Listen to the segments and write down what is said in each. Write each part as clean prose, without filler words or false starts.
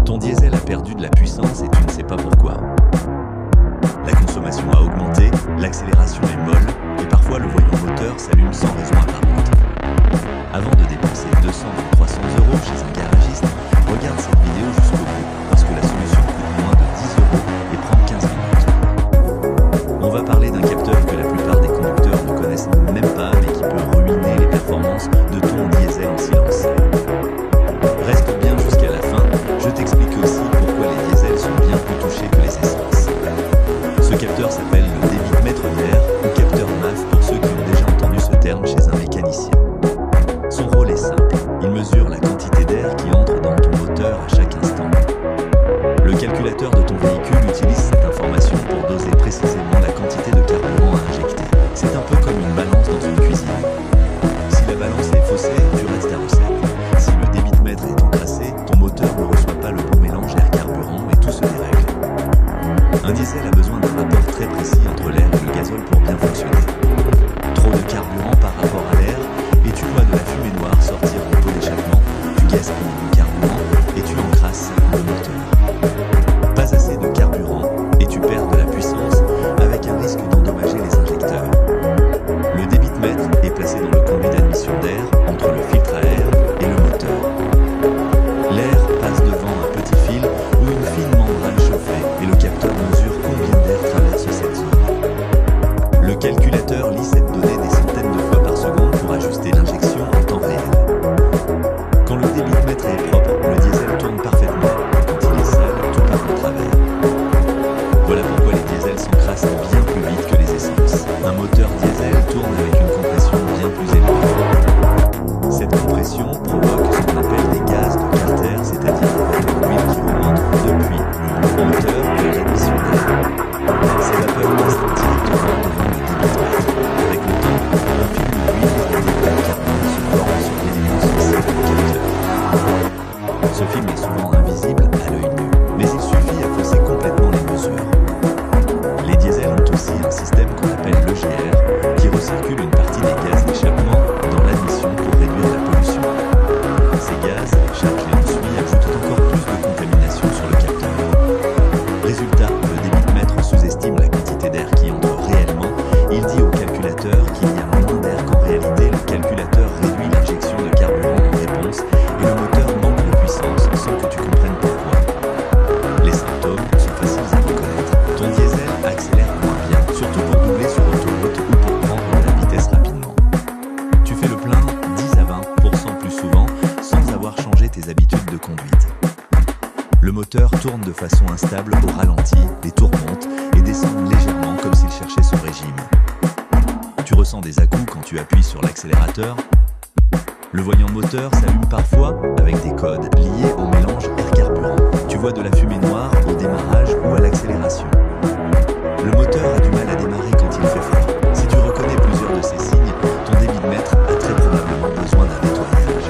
Ton diesel a perdu de la puissance et tu ne sais pas pourquoi. La consommation a augmenté, l'accélération est molle et parfois le voyant moteur s'allume sans raison apparente. Avant de dépenser 200 ou 300 € chez un garagiste, regarde cette vidéo jusqu'au bout parce que la solution coûte moins de 10 € et prend 15 minutes. On va parler d'un capteur que la plupart des conducteurs ne connaissent même pas mais qui peut ruiner les performances de ton diesel en silence. Reste bien jusqu'à la fin, je t'explique aussi pourquoi les diesels sont bien plus touchés que les essences. Ce capteur s'appelle le débitmètre d'air ou capteur MAF pour ceux qui ont déjà entendu ce terme chez un mécanicien. Son rôle est simple, il mesure la quantité d'air qui entre dans ton moteur à chaque instant. Le calculateur de ton véhicule utilise cette information pour doser précisément la quantité de carburant à injecter. C'est un peu comme une balance dans une cuisine. Si la balance est faussée, tu restes à recette. Si le débitmètre est encrassé, ton moteur ne reçoit pas le bon mélange air-carburant et tout se dérègle. Un diesel a besoin d'un rapport très précis entre l'air et le gazole pour bien fonctionner. Trop de carburant par rapport à l'air et tu vois de la fumée noire sortir du pot d'échappement, tu gaspilles du carburant et tu encrasses le moteur. Pas assez de carburant et tu perds de la puissance avec un risque d'endommager les injecteurs. Le débitmètre est placé dans le conduit d'admission d'air entre le filtre à air et le moteur. L'air passe devant un petit fil ou une fine membrane chauffée et le capteur mesure combien d'air traverse cette zone. Le calculateur lit cette donnée des centaines de fois par seconde pour ajuster l'injection en temps réel. Quand le débitmètre est propre, le diesel tourne parfaitement. Quand il est sale, tout part en travers. Voilà pourquoi les diesels s'encrassent bien plus vite que les essences. Un moteur diesel tourne avec une compression bien plus élevée. Cette compression provoque ce qu'on appelle des gaz de Carter, c'est-à-dire des vapeurs d'huile qui remontent depuis le moteur vers l'admission d'air. Ces vapeurs passent directement devant le débitmètre. Avec le temps, un film d'huile et des gaz de carbone se forment sur l'élément sensible du capteur. Ce film est souvent invisible à l'œil nu, mais il suffit à fausser complètement les mesures. Les diesels ont aussi un système qu'on appelle l'EGR, qui recircule une partie des gaz d'échappement dans l'admission pour réduire la pollution. Ces gaz, chaque ensuite, ajoutent encore plus de contamination sur le capteur. Résultat, le débitmètre sous-estime la quantité d'air qui entre réellement. Il dit au calculateur qu'il y a moins d'air qu'en réalité, le calculateur réduit l'injection de carburant en réponse et le moteur manque de puissance sans que tu comprennes pourquoi. Les symptômes sont faciles à reconnaître. Ton diesel accélère moins bien, surtout pour doubler sur autoroute ou pour prendre de la vitesse rapidement. Tu fais le plein 10 à 20% plus souvent sans avoir changé tes habitudes de conduite. Le moteur tourne de façon instable au ralenti, les tours montent et descendent légèrement comme s'il cherchait son régime. Tu ressens des à-coups quand tu appuies sur l'accélérateur. Le voyant moteur s'allume parfois avec des codes liés au mélange air-carburant. Tu vois de la fumée noire au démarrage ou à l'accélération. Le moteur a du mal à démarrer quand il fait froid. Si tu reconnais plusieurs de ces signes, ton débitmètre a très probablement besoin d'un nettoyage.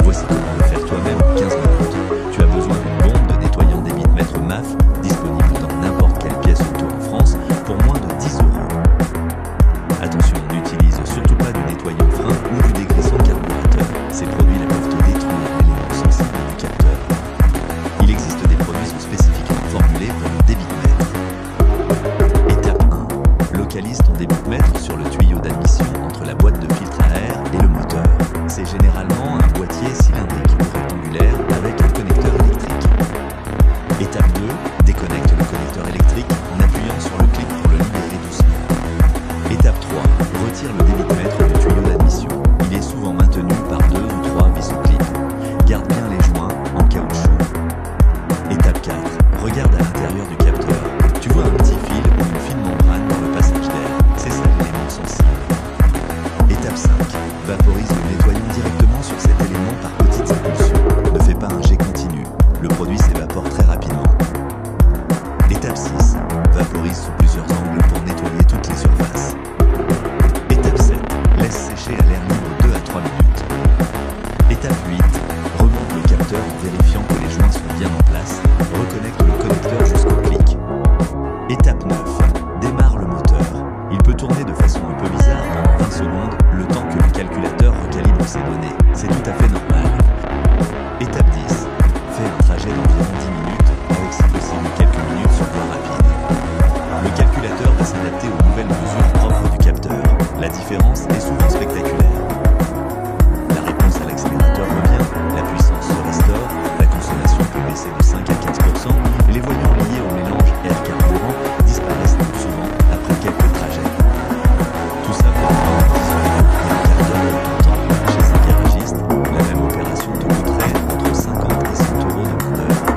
Voici comment le faire toi-même en 15 minutes. Tu as besoin d'une bombe de nettoyant débitmètre MAF disponible dans n'importe quelle pièce auto en France pour moins de 10 €. Attention, n'utilise surtout pas du nettoyant frein ou du dégraissant carburateur. Ces produits-là peuvent te détruire l'élément sensible du capteur. Il existe des produits spécifiquement formulés pour le débitmètre. Étape 1. Localise ton débitmètre sur le tuyau d'admission entre la boîte de filtre à air et le moteur. C'est généralement un boîtier cylindrique ou rectangulaire avec un connecteur électrique. Étape 2. Déconnecte le connecteur électrique en appuyant sur le clic pour le libérer doucement. Étape 3. Retire le débitmètre du tuyau d'admission. Il est souvent maintenu par 2 ou 3 vis au clip. Garde bien les joints en caoutchouc. Étape 4. Regarde à l'intérieur du capteur. Tu vois un petit fil ou une fine membrane dans le passage d'air. C'est ça l'élément sensible. Étape 5. Vaporise le nettoyant directement sur cet élément par petites impulsions. Ne fais pas un jet continu. Le produit s'évapore très rapidement. différence est souvent spectaculaire. La réponse à l'accélérateur revient, la puissance se restaure, la consommation peut baisser de 5 à 15% et les voyants liés au mélange air-carburant disparaissent plus souvent après quelques trajets. Tout ça pour moins de 18 € et un quart d'heure de ton temps. Chez un garagiste, la même opération te coûterait entre 50 et 100 € de main-d'œuvre.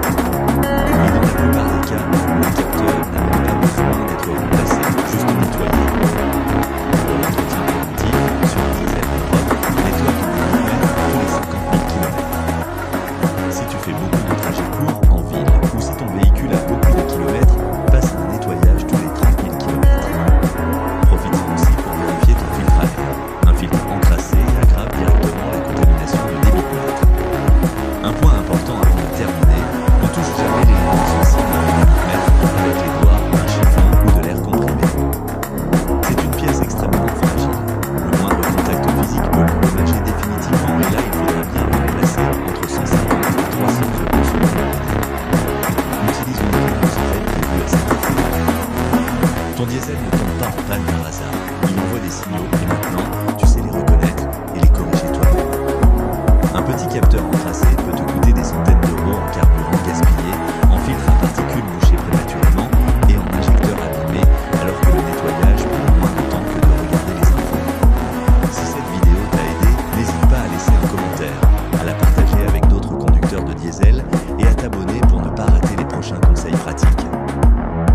Et dans la plupart des cas, le capteur n'a même pas besoin d'être remplacé, juste nettoyé. Pour l'entretien préventif, sur un diesel en Europe, nettoie ton pneumatique tous les 50 000 km. Si tu fais beaucoup de trajets courts en ville ou si ton véhicule a beaucoup de kilomètres, passe un nettoyage tous les 30 000 km. Profite-en aussi pour vérifier ton filtre à air. Un filtre encrassé aggrave directement la contamination du débit de plâtre. Un point important avant de terminer, ne touche jamais les lampes